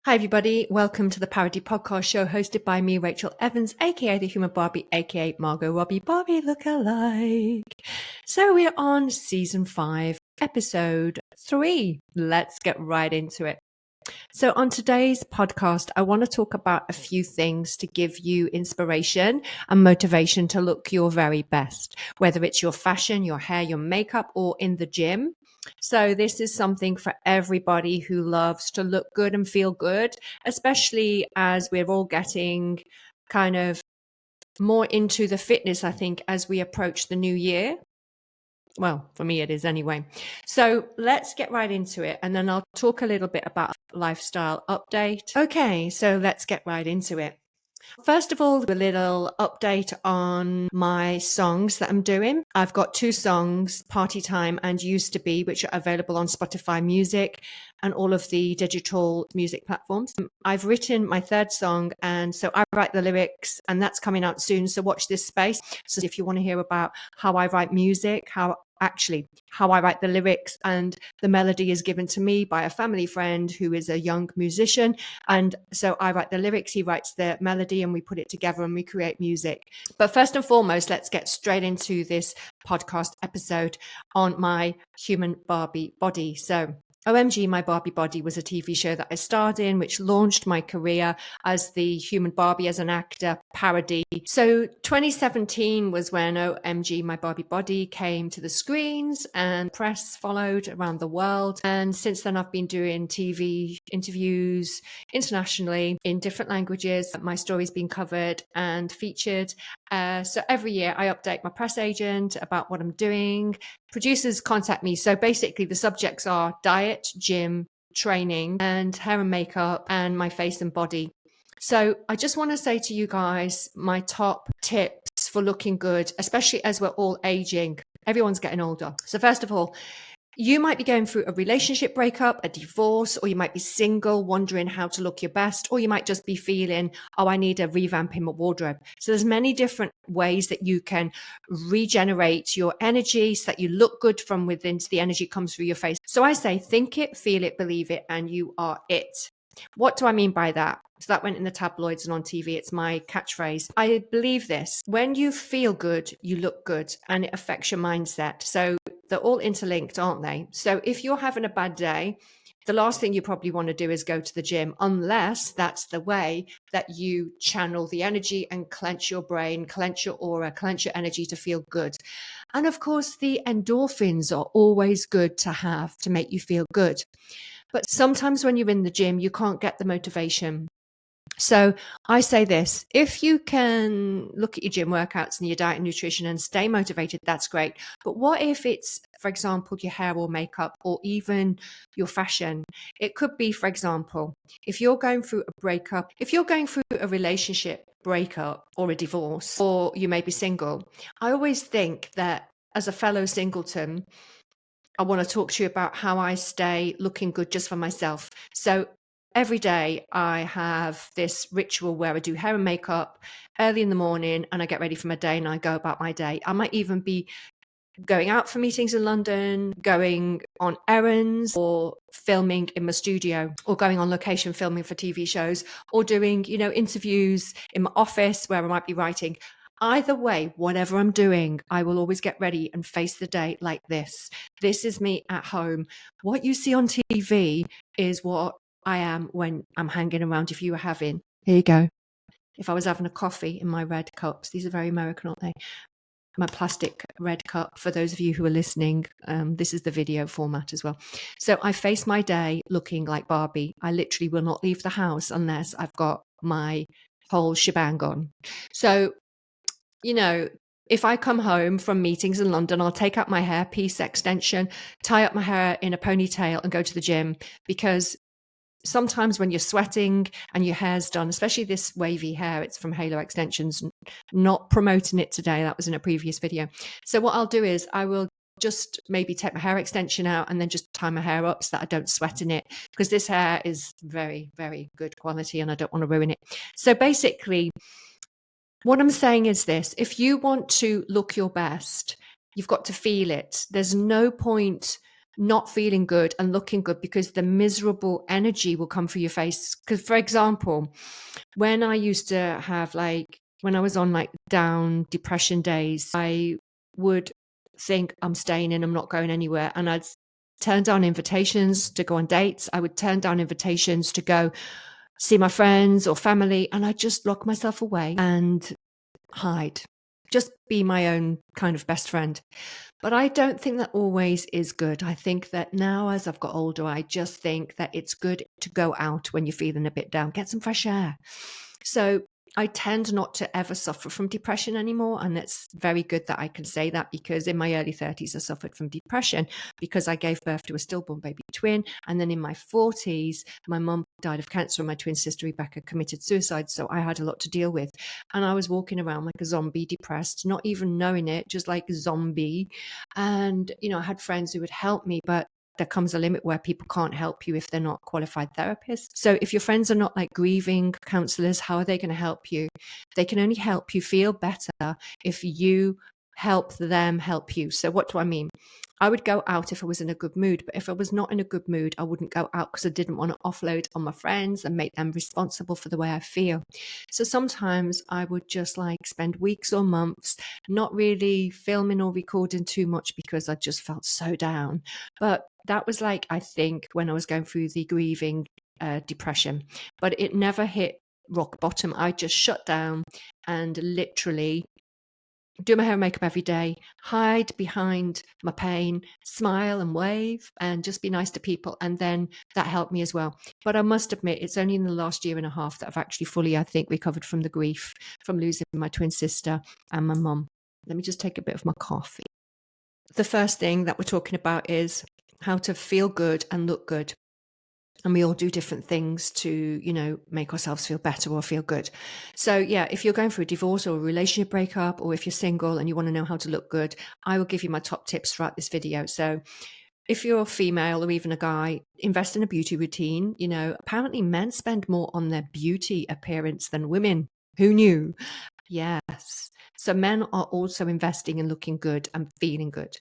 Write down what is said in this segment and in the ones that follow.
Hi, everybody. Welcome to the Parody Podcast show hosted by me, Rachel Evans, aka the Human Barbie, aka Margot Robbie Barbie lookalike. So we're on season 5, episode 3. Let's get right into it. So on today's podcast, I want to talk about a few things to give you inspiration and motivation to look your very best, whether it's your fashion, your hair, your makeup, or in the gym. So this is something for everybody who loves to look good and feel good, especially as we're all getting kind of more into the fitness, I think, as we approach the new year. Well, for me, it is anyway. So let's get right into it. And then I'll talk a little bit about lifestyle update. Okay, so let's get right into it. First of all, a little update on my songs that I'm doing. I've got 2 songs, Party Time and Used to Be, which are available on Spotify Music and all of the digital music platforms. I've written my 3rd song, and so I write the lyrics, and that's coming out soon. So watch this space. So if you want to hear about how I write music, how I write the lyrics, and the melody is given to me by a family friend who is a young musician. And so I write the lyrics, he writes the melody, and we put it together and we create music. But first and foremost, let's get straight into this podcast episode on my Human Barbie body. So OMG, My Barbie Body was a TV show that I starred in, which launched my career as the Human Barbie as an actor parody. So 2017 was when OMG, My Barbie Body came to the screens and press followed around the world. And since then, I've been doing TV interviews internationally in different languages. My story's been covered and featured. So every year I update my press agent about what I'm doing. Producers contact me. So basically the subjects are diet, gym, training, and hair and makeup, and my face and body. So I just want to say to you guys, my top tips for looking good, especially as we're all aging. Everyone's getting older. So first of all, you might be going through a relationship breakup, a divorce, or you might be single, wondering how to look your best, or you might just be feeling, oh, I need a revamp in my wardrobe. So there's many different ways that you can regenerate your energy so that you look good from within, so the energy comes through your face. So I say, think it, feel it, believe it, and you are it. What do I mean by that? So that went in the tabloids and on TV. It's my catchphrase. I believe this. When you feel good, you look good, and it affects your mindset. So they're all interlinked, aren't they? So if you're having a bad day, the last thing you probably want to do is go to the gym, unless that's the way that you channel the energy and clench your brain, clench your aura, clench your energy to feel good. And of course, the endorphins are always good to have to make you feel good. But sometimes when you're in the gym, you can't get the motivation. So I say this, if you can look at your gym workouts and your diet and nutrition and stay motivated, that's great. But what if it's, for example, your hair or makeup or even your fashion? It could be, for example, if you're going through a breakup, if you're going through a relationship breakup or a divorce, or you may be single, I always think that as a fellow singleton, I want to talk to you about how I stay looking good just for myself. So every day I have this ritual where I do hair and makeup early in the morning and I get ready for my day and I go about my day. I might even be going out for meetings in London, going on errands, or filming in my studio, or going on location filming for TV shows, or doing, interviews in my office where I might be writing. Either way, whatever I'm doing, I will always get ready and face the day like this. This is me at home. What you see on TV is what I am when I'm hanging around. If you were having, here you go. If I was having a coffee in my red cups, these are very American, aren't they? My plastic red cup, for those of you who are listening, this is the video format as well. So I face my day looking like Barbie. I literally will not leave the house unless I've got my whole shebang on. So, if I come home from meetings in London, I'll take out my hairpiece extension, tie up my hair in a ponytail and go to the gym, because sometimes when you're sweating and your hair's done, especially this wavy hair, it's from Halo Extensions, not promoting it today. That was in a previous video. So what I'll do is I will just maybe take my hair extension out and then just tie my hair up so that I don't sweat in it, because this hair is very, very good quality and I don't want to ruin it. So basically, what I'm saying is this: if you want to look your best, you've got to feel it. There's no point not feeling good and looking good, because the miserable energy will come through your face. Because, for example, when I used to have when I was on down depression days, I would think I'm staying in, I'm not going anywhere. And I'd turn down invitations to go on dates. I would turn down invitations to go see my friends or family. And I'd just lock myself away and hide, just be my own kind of best friend. But I don't think that always is good. I think that now, as I've got older, I just think that it's good to go out when you're feeling a bit down, get some fresh air. So I tend not to ever suffer from depression anymore. And it's very good that I can say that, because in my early 30s, I suffered from depression because I gave birth to a stillborn baby twin. And then in my 40s, my mum died of cancer and my twin sister, Rebecca, committed suicide. So I had a lot to deal with. And I was walking around like a zombie, depressed, not even knowing it, just like a zombie. And, I had friends who would help me, but there comes a limit where people can't help you if they're not qualified therapists. So if your friends are not like grieving counselors, how are they going to help you? They can only help you feel better if you help them help you. So what do I mean? I would go out if I was in a good mood, but if I was not in a good mood, I wouldn't go out because I didn't want to offload on my friends and make them responsible for the way I feel. So sometimes I would just spend weeks or months not really filming or recording too much because I just felt so down. But that was I think when I was going through the grieving depression, but it never hit rock bottom. I just shut down and literally do my hair and makeup every day, hide behind my pain, smile and wave, and just be nice to people. And then that helped me as well. But I must admit, it's only in the last year and a half that I've actually fully, I think, recovered from the grief from losing my twin sister and my mum. Let me just take a bit of my coffee. The first thing that we're talking about is how to feel good and look good. And we all do different things to, make ourselves feel better or feel good. So yeah, if you're going through a divorce or a relationship breakup, or if you're single and you want to know how to look good, I will give you my top tips throughout this video. So if you're a female or even a guy, invest in a beauty routine. Apparently men spend more on their beauty appearance than women. Who knew? Yes. So men are also investing in looking good and feeling good.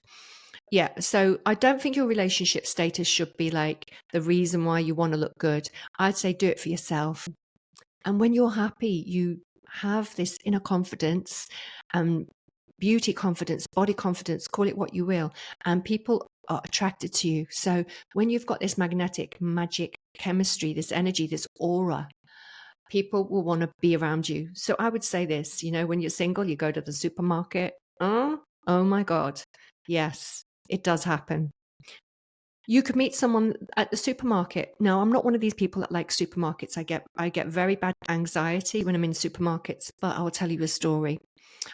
Yeah. So I don't think your relationship status should be the reason why you want to look good. I'd say do it for yourself. And when you're happy, you have this inner confidence, beauty confidence, body confidence, call it what you will. And people are attracted to you. So when you've got this magnetic magic chemistry, this energy, this aura, people will want to be around you. So I would say this, when you're single, you go to the supermarket. Oh my God. Yes. It does happen. You could meet someone at the supermarket. Now, I'm not one of these people that like supermarkets. I get very bad anxiety when I'm in supermarkets, but I'll tell you a story.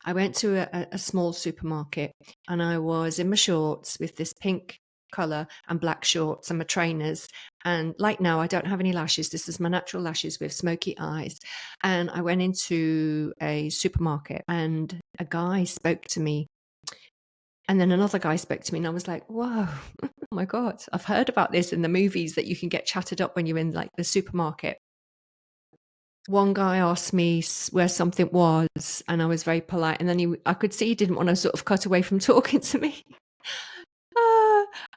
I went to a small supermarket and I was in my shorts with this pink color and black shorts and my trainers. And now, I don't have any lashes. This is my natural lashes with smoky eyes. And I went into a supermarket and a guy spoke to me. And then another guy spoke to me and I was like, whoa, oh my God, I've heard about this in the movies that you can get chatted up when you're in the supermarket. One guy asked me where something was and I was very polite. And then I could see he didn't want to sort of cut away from talking to me.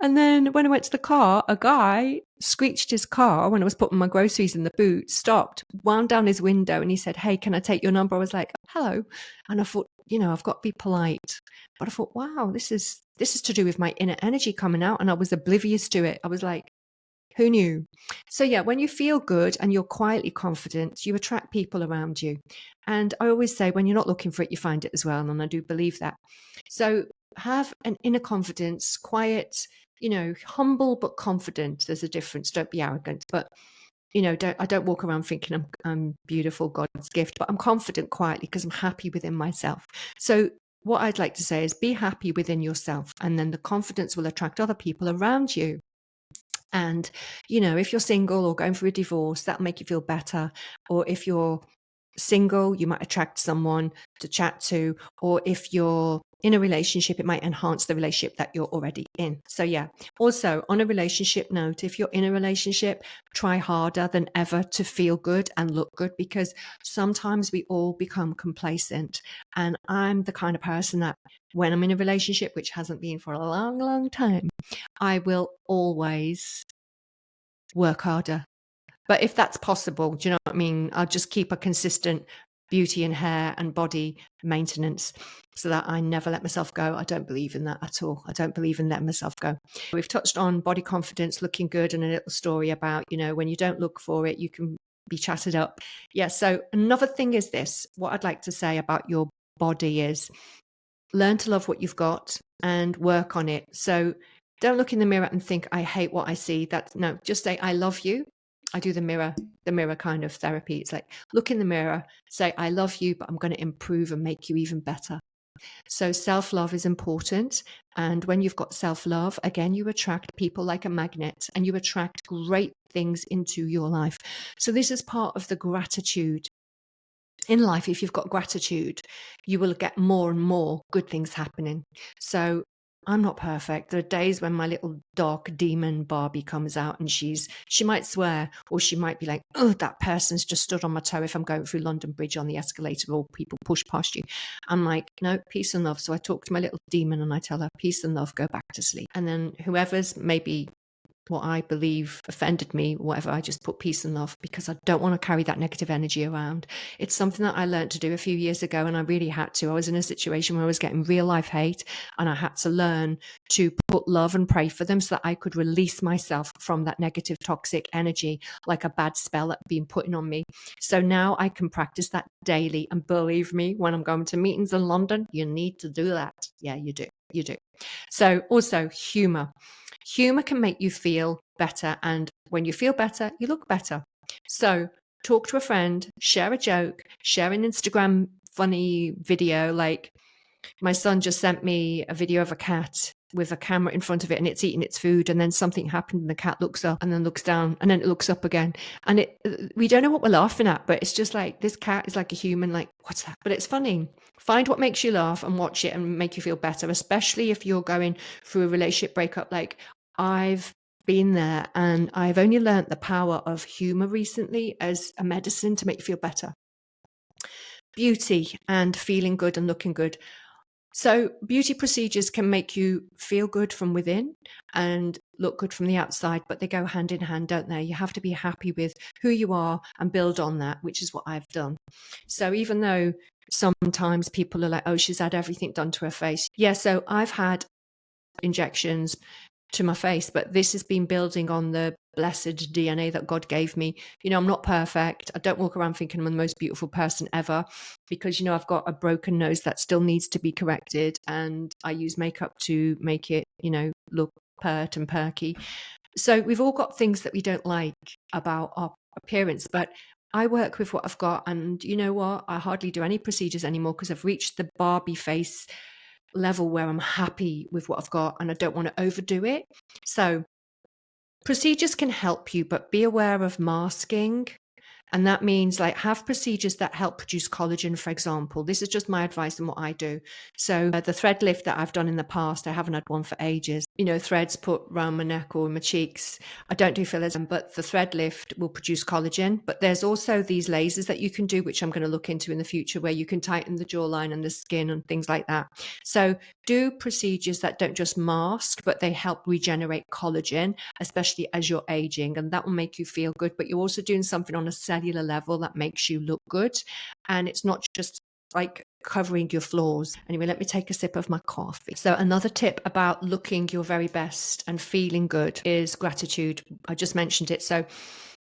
And then when I went to the car, a guy screeched his car when I was putting my groceries in the boot, stopped, wound down his window and he said, hey, can I take your number? I was like, hello. And I thought, I've got to be polite. But I thought, wow, this is to do with my inner energy coming out. And I was oblivious to it. I was like, who knew? So yeah, when you feel good and you're quietly confident, you attract people around you. And I always say, when you're not looking for it, you find it as well. And I do believe that. So have an inner confidence, quiet, humble but confident. There's a difference. Don't be arrogant. But I don't walk around thinking I'm beautiful, God's gift, but I'm confident quietly because I'm happy within myself. So what I'd like to say is be happy within yourself, and then the confidence will attract other people around you. And, if you're single or going through a divorce, that'll make you feel better. Or if you're single, you might attract someone to chat to, or if you're in a relationship, it might enhance the relationship that you're already in. So yeah, also on a relationship note, if you're in a relationship, try harder than ever to feel good and look good, because sometimes we all become complacent. And I'm the kind of person that when I'm in a relationship, which hasn't been for a long, long time, I will always work harder. But if that's possible, do you know what I mean? I'll just keep a consistent beauty and hair and body maintenance so that I never let myself go. I don't believe in that at all. I don't believe in letting myself go. We've touched on body confidence, looking good, and a little story about, when you don't look for it, you can be chatted up. Yeah. So another thing is this, what I'd like to say about your body is learn to love what you've got and work on it. So don't look in the mirror and think, I hate what I see. No, just say, I love you. I do the mirror kind of therapy. It's like, look in the mirror, say, I love you, but I'm going to improve and make you even better. So self-love is important. And when you've got self-love, again, you attract people like a magnet and you attract great things into your life. So this is part of the gratitude in life. If you've got gratitude, you will get more and more good things happening. So I'm not perfect. There are days when my little dark demon Barbie comes out and she might swear, or she might be like, oh, that person's just stood on my toe if I'm going through London Bridge on the escalator or people push past you. I'm like, no, peace and love. So I talk to my little demon and I tell her, peace and love, go back to sleep. And then whoever's maybe what I believe offended me, whatever, I just put peace and love, because I don't want to carry that negative energy around. It's something that I learned to do a few years ago, and I really had to. I was in a situation where I was getting real life hate, and I had to learn to put love and pray for them so that I could release myself from that negative, toxic energy, like a bad spell that had been putting on me. So now I can practice that daily. And believe me, when I'm going to meetings in London, you need to do that. Yeah, you do. You do. So also humor. Humor can make you feel better. And when you feel better, you look better. So talk to a friend, share a joke, share an Instagram funny video. Like my son just sent me a video of a cat with a camera in front of it and it's eating its food, and then something happened and the cat looks up and then looks down and then it looks up again. And we don't know what we're laughing at, but it's just like, this cat is like a human, like, what's that? But it's funny. Find what makes you laugh and watch it and make you feel better, especially if you're going through a relationship breakup. Like I've been there, and I've only learned the power of humor recently as a medicine to make you feel better. Beauty and feeling good and looking good. So beauty procedures can make you feel good from within and look good from the outside, but they go hand in hand, don't they? You have to be happy with who you are and build on that, which is what I've done. So even though sometimes people are like, oh, she's had everything done to her face. Yeah, so I've had injections to my face, but this has been building on the blessed DNA that God gave me. I'm not perfect. I don't walk around thinking I'm the most beautiful person ever, because I've got a broken nose that still needs to be corrected, and I use makeup to make it look pert and perky. So we've all got things that we don't like about our appearance, but I work with what I've got, and you know what, I hardly do any procedures anymore because I've reached the Barbie face level where I'm happy with what I've got and I don't want to overdo it. So procedures can help you, but be aware of masking. And that means like have procedures that help produce collagen, for example. This is just my advice and what I do. So the thread lift that I've done in the past, I haven't had one for ages. Threads put around my neck or my cheeks. I don't do fillers, but the thread lift will produce collagen. But there's also these lasers that you can do, which I'm going to look into in the future, where you can tighten the jawline and the skin and things like that. So do procedures that don't just mask, but they help regenerate collagen, especially as you're aging. And that will make you feel good. But you're also doing something on a cellular level that makes you look good. And it's not just like covering your flaws. Anyway, let me take a sip of my coffee. So another tip about looking your very best and feeling good is gratitude. I just mentioned it. So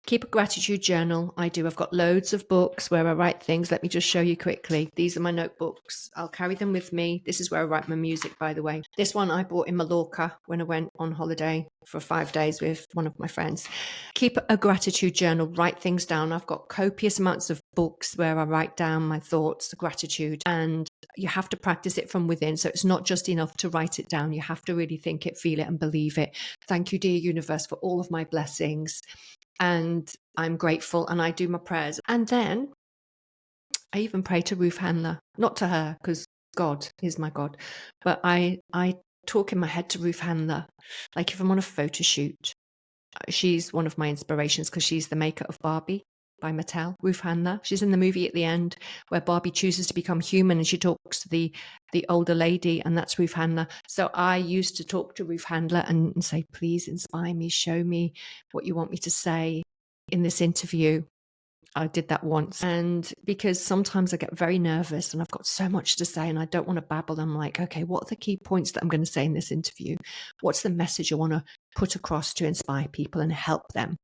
keep a gratitude journal. I've got loads of books where I write things. Let me just show you quickly. These are my notebooks. I'll carry them with me. This is where I write my music, by the way. This one I bought in Mallorca when I went on holiday for 5 days with one of my friends. Keep a gratitude journal, write things down. I've got copious amounts of books where I write down my thoughts, the gratitude, and you have to practice it from within. So it's not just enough to write it down. You have to really think it, feel it, and believe it. Thank you, dear universe, for all of my blessings. And I'm grateful, and I do my prayers. And then I even pray to Ruth Handler, not to her, because God is my God, but I talk in my head to Ruth Handler. Like if I'm on a photo shoot, she's one of my inspirations because she's the maker of Barbie by Mattel, Ruth Handler. She's in the movie at the end where Barbie chooses to become human and she talks to the older lady, and that's Ruth Handler. So I used to talk to Ruth Handler and say, please inspire me, show me what you want me to say in this interview. I did that once. And because sometimes I get very nervous and I've got so much to say and I don't want to babble, I'm like, okay, what are the key points that I'm going to say in this interview? What's the message I want to put across to inspire people and help them?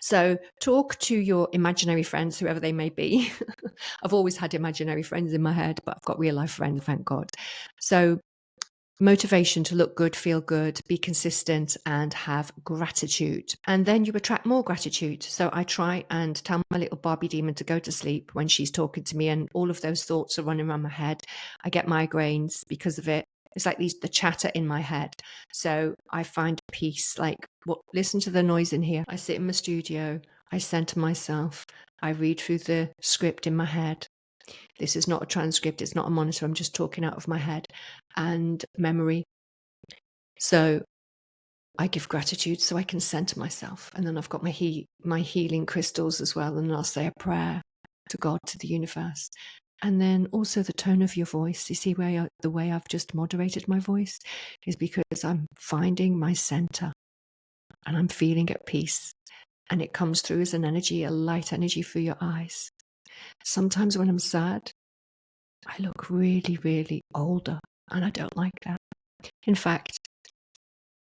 So talk to your imaginary friends, whoever they may be. I've always had imaginary friends in my head, but I've got real life friends, thank God. So motivation to look good, feel good, be consistent, and have gratitude. And then you attract more gratitude. So I try and tell my little Barbie demon to go to sleep when she's talking to me, and all of those thoughts are running around my head. I get migraines because of it. It's like the chatter in my head. So I find peace. Like, listen to the noise in here. I sit in my studio. I center myself. I read through the script in my head. This is not a transcript. It's not a monitor. I'm just talking out of my head. And memory. So I give gratitude so I can center myself. And then I've got my healing crystals as well. And I'll say a prayer to God, to the universe. And then also the tone of your voice. You see the way I've just moderated my voice is because I'm finding my center and I'm feeling at peace. And it comes through as an energy, a light energy through your eyes. Sometimes when I'm sad, I look really, really older, and I don't like that. In fact,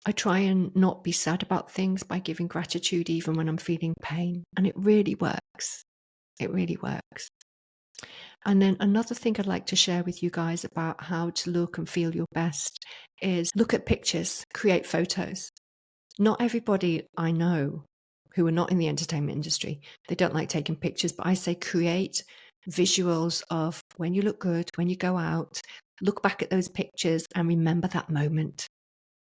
I try and not be sad about things by giving gratitude even when I'm feeling pain, and it really works. It really works. And then another thing I'd like to share with you guys about how to look and feel your best is look at pictures, create photos. Not everybody I know who are not in the entertainment industry, they don't like taking pictures, but I say create visuals of when you look good, when you go out, look back at those pictures and remember that moment.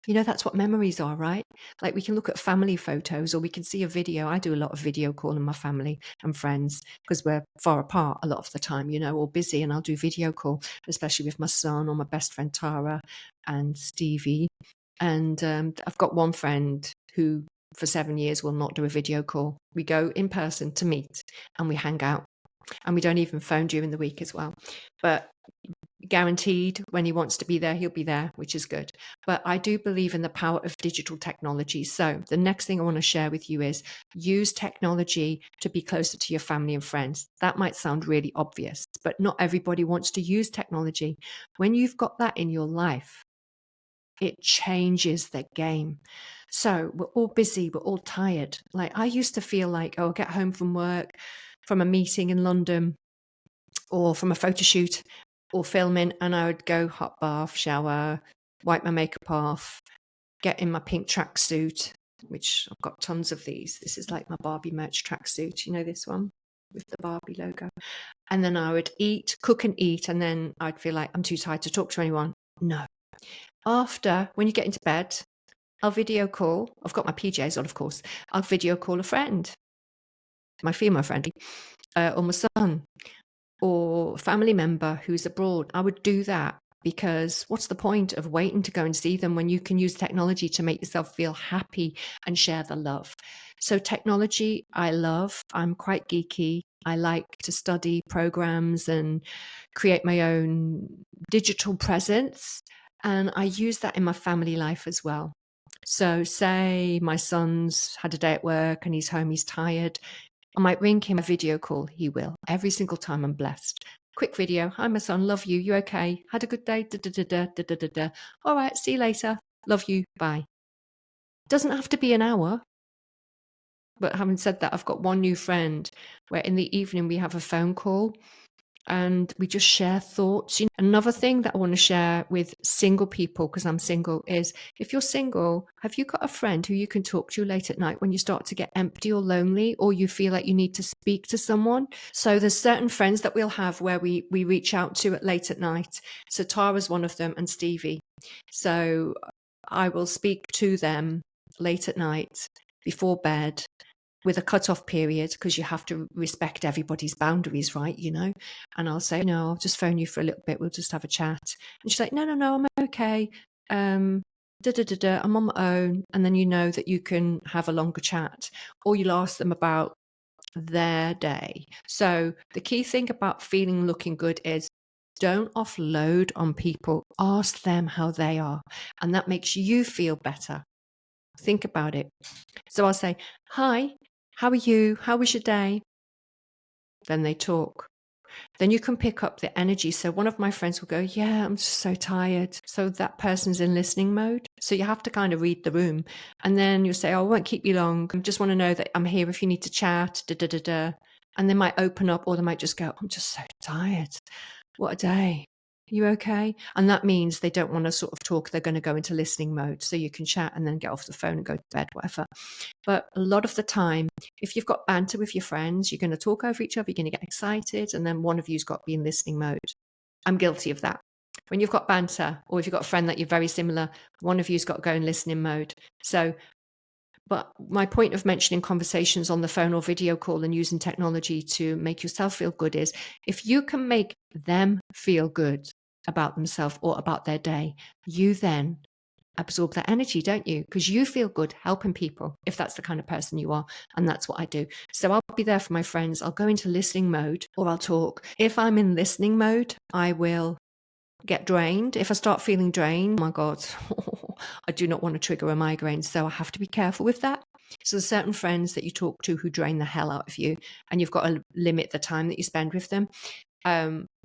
You know, that's what memories are, right? Like we can look at family photos or we can see a video. I do a lot of video calling my family and friends because we're far apart a lot of the time, you know, or busy, and I'll do video call, especially with my son or my best friend Tara and Stevie. And I've got one friend who for 7 years will not do a video call. We go in person to meet and we hang out, and we don't even phone during the week as well. But guaranteed when he wants to be there, he'll be there, which is good. But I do believe in the power of digital technology. So the next thing I want to share with you is use technology to be closer to your family and friends. That might sound really obvious, but not everybody wants to use technology. When you've got that in your life, it changes the game. So we're all busy, we're all tired. Like I used to feel like, oh, I'll get home from work, from a meeting in London or from a photo shoot or filming, and I would go hot bath, shower, wipe my makeup off, get in my pink tracksuit, which I've got tons of these. This is like my Barbie merch tracksuit. You know this one with the Barbie logo. And then I would cook and eat, and then I'd feel like I'm too tired to talk to anyone. No. After, when you get into bed, I'll video call. I've got my PJs on, of course. I'll video call a friend, my female friend, or my son, or family member who's abroad. I would do that because what's the point of waiting to go and see them when you can use technology to make yourself feel happy and share the love? So technology, I love. I'm quite geeky. I like to study programs and create my own digital presence. And I use that in my family life as well. So say my son's had a day at work and he's home, he's tired. I might ring him a video call. He will. Every single time I'm blessed. Quick video. Hi, my son. Love you. You okay? Had a good day? Da, da, da, da, da, da, da, da. All right. See you later. Love you. Bye. Doesn't have to be an hour. But having said that, I've got one new friend where in the evening we have a phone call and we just share thoughts. You know, another thing that I want to share with single people, because I'm single, is if you're single, have you got a friend who you can talk to late at night when you start to get empty or lonely, or you feel like you need to speak to someone? So there's certain friends that we'll have where we reach out to at late at night. So Tara's one of them, and Stevie. So I will speak to them late at night before bed, with a cut-off period, because you have to respect everybody's boundaries, right? And I'll say, no, I'll just phone you for a little bit. We'll just have a chat. And she's like, no, I'm okay. I'm on my own. And then that you can have a longer chat, or you'll ask them about their day. So the key thing about feeling looking good is don't offload on people. Ask them how they are. And that makes you feel better. Think about it. So I'll say, hi, how are you? How was your day? Then they talk. Then you can pick up the energy. So one of my friends will go, yeah, I'm just so tired. So that person's in listening mode. So you have to kind of read the room. And then you'll say, oh, I won't keep you long. I just want to know that I'm here if you need to chat. And they might open up, or they might just go, I'm just so tired. What a day. You okay? And that means they don't want to sort of talk. They're going to go into listening mode. So you can chat and then get off the phone and go to bed, whatever. But a lot of the time, if you've got banter with your friends, you're going to talk over each other, you're going to get excited, and then one of you's got to be in listening mode. I'm guilty of that. When you've got banter, or if you've got a friend that you're very similar, one of you's got to go in listening mode. But my point of mentioning conversations on the phone or video call and using technology to make yourself feel good is, if you can make them feel good about themselves or about their day, you then absorb that energy, don't you? Because you feel good helping people, if that's the kind of person you are. And that's what I do. So I'll be there for my friends. I'll go into listening mode, or I'll talk. If I'm in listening mode, I will get drained. If I start feeling drained, oh my God, I do not want to trigger a migraine. So I have to be careful with that. So there's certain friends that you talk to who drain the hell out of you, and you've got to limit the time that you spend with them.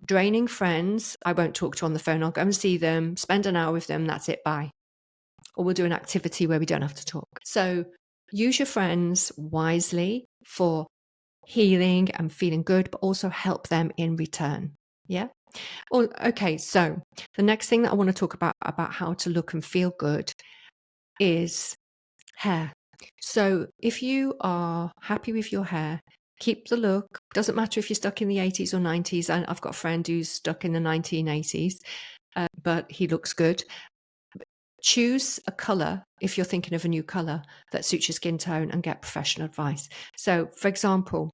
Draining friends, I won't talk to on the phone. I'll go and see them, spend an hour with them. That's it. Bye. Or we'll do an activity where we don't have to talk. So use your friends wisely for healing and feeling good, but also help them in return. Yeah. Oh, okay. So the next thing that I want to talk about how to look and feel good is hair. So if you are happy with your hair, keep the look. Doesn't matter if you're stuck in the 80s or 90s. I've got a friend who's stuck in the 1980s, but he looks good. Choose a color, if you're thinking of a new color, that suits your skin tone, and get professional advice. So, for example,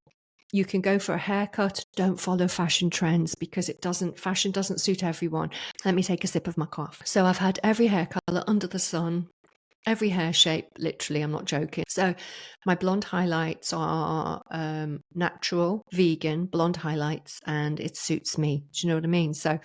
you can go for a haircut. Don't follow fashion trends, because fashion doesn't suit everyone. Let me take a sip of my coffee. So I've had every hair color under the sun, every hair shape, literally, I'm not joking. So my blonde highlights are natural, vegan blonde highlights, and it suits me. Do you know what I mean? So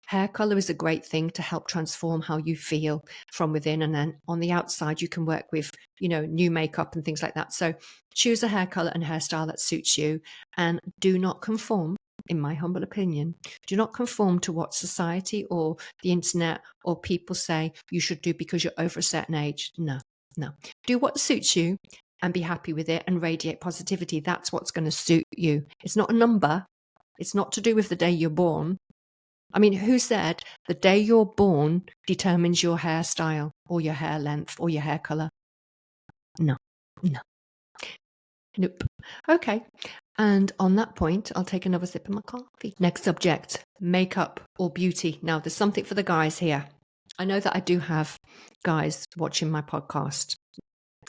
hair color is a great thing to help transform how you feel from within. And then on the outside, you can work with, new makeup and things like that. So choose a hair color and hairstyle that suits you, and do not conform. In my humble opinion, do not conform to what society or the internet or people say you should do because you're over a certain age. No. Do what suits you and be happy with it, and radiate positivity. That's what's going to suit you. It's not a number. It's not to do with the day you're born. I mean, who said the day you're born determines your hairstyle or your hair length or your hair color? No. Nope. Okay. And on that point, I'll take another sip of my coffee. Next subject, makeup or beauty. Now, there's something for the guys here. I know that I do have guys watching my podcast.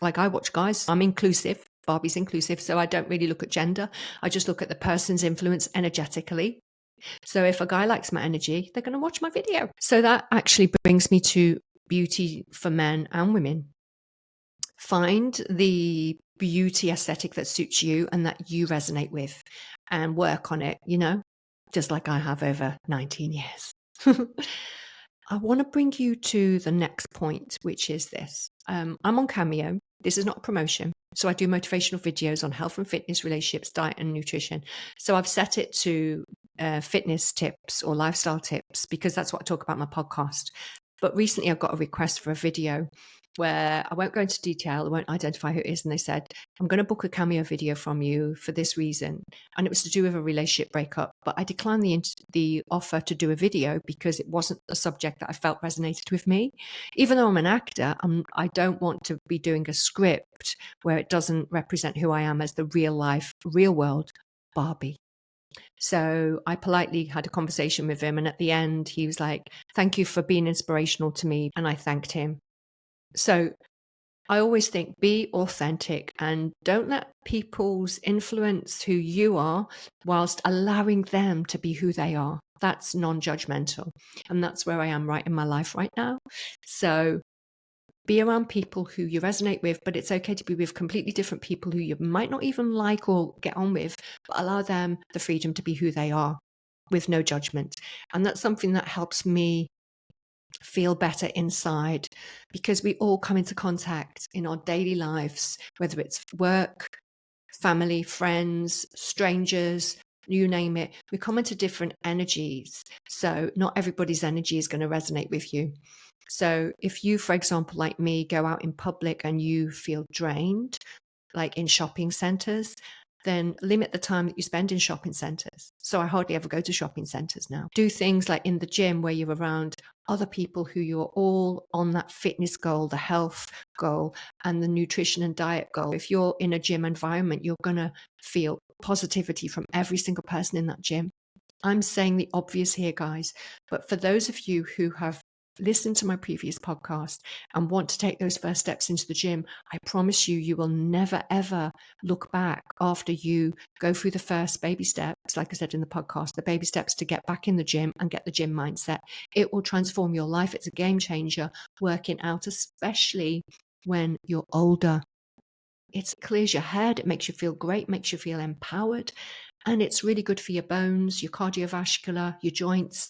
Like, I watch guys. I'm inclusive. Barbie's inclusive. So I don't really look at gender. I just look at the person's influence energetically. So if a guy likes my energy, they're going to watch my video. So that actually brings me to beauty for men and women. Find the beauty aesthetic that suits you and that you resonate with, and work on it, just like I have over 19 years. I want to bring you to the next point, which is this. I'm on Cameo. This is not a promotion. So I do motivational videos on health and fitness, relationships, diet and nutrition. So I've set it to fitness tips or lifestyle tips, because that's what I talk about in my podcast. But recently I got a request for a video where I won't go into detail, I won't identify who it is. And they said, I'm going to book a Cameo video from you for this reason. And it was to do with a relationship breakup. But I declined the offer to do a video because it wasn't a subject that I felt resonated with me. Even though I'm an actor, I don't want to be doing a script where it doesn't represent who I am as the real life, real world Barbie. So I politely had a conversation with him. And at the end, he was like, thank you for being inspirational to me. And I thanked him. So I always think be authentic and don't let people's influence who you are whilst allowing them to be who they are. That's non-judgmental. And that's where I am right in my life right now. So be around people who you resonate with, but it's okay to be with completely different people who you might not even like or get on with, but allow them the freedom to be who they are with no judgment. And that's something that helps me feel better inside, because we all come into contact in our daily lives, whether it's work, family, friends, strangers, you name it. We come into different energies. So not everybody's energy is going to resonate with you. So if you, for example, like me, go out in public and you feel drained, like in shopping centers, then limit the time that you spend in shopping centers. So I hardly ever go to shopping centers now. Do things like in the gym where you're around other people who you're all on that fitness goal, the health goal, and the nutrition and diet goal. If you're in a gym environment, you're going to feel positivity from every single person in that gym. I'm saying the obvious here, guys, but for those of you who have listened to my previous podcast and want to take those first steps into the gym, I promise you, you will never, ever look back after you go through the first baby steps. Like I said in the podcast, the baby steps to get back in the gym and get the gym mindset. It will transform your life. It's a game changer, working out, especially when you're older. It clears your head. It makes you feel great, makes you feel empowered. And it's really good for your bones, your cardiovascular, your joints,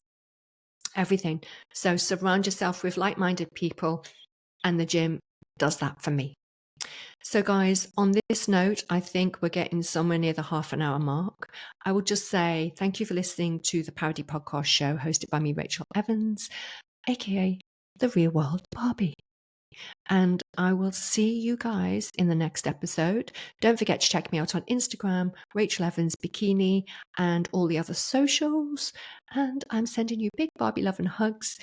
everything. So surround yourself with like-minded people, and the gym does that for me. So guys, on this note, I think we're getting somewhere near the half an hour mark. I will just say thank you for listening to the Parody Podcast show hosted by me, Rachel Evans, aka The Real World Barbie. And I will see you guys in the next episode. Don't forget to check me out on Instagram, Rachel Evans Bikini, and all the other socials. And I'm sending you big Barbie love and hugs.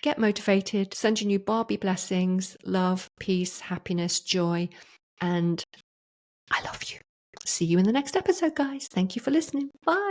Get motivated, sending you Barbie blessings, love, peace, happiness, joy, and I love you. See you in the next episode, guys. Thank you for listening. Bye.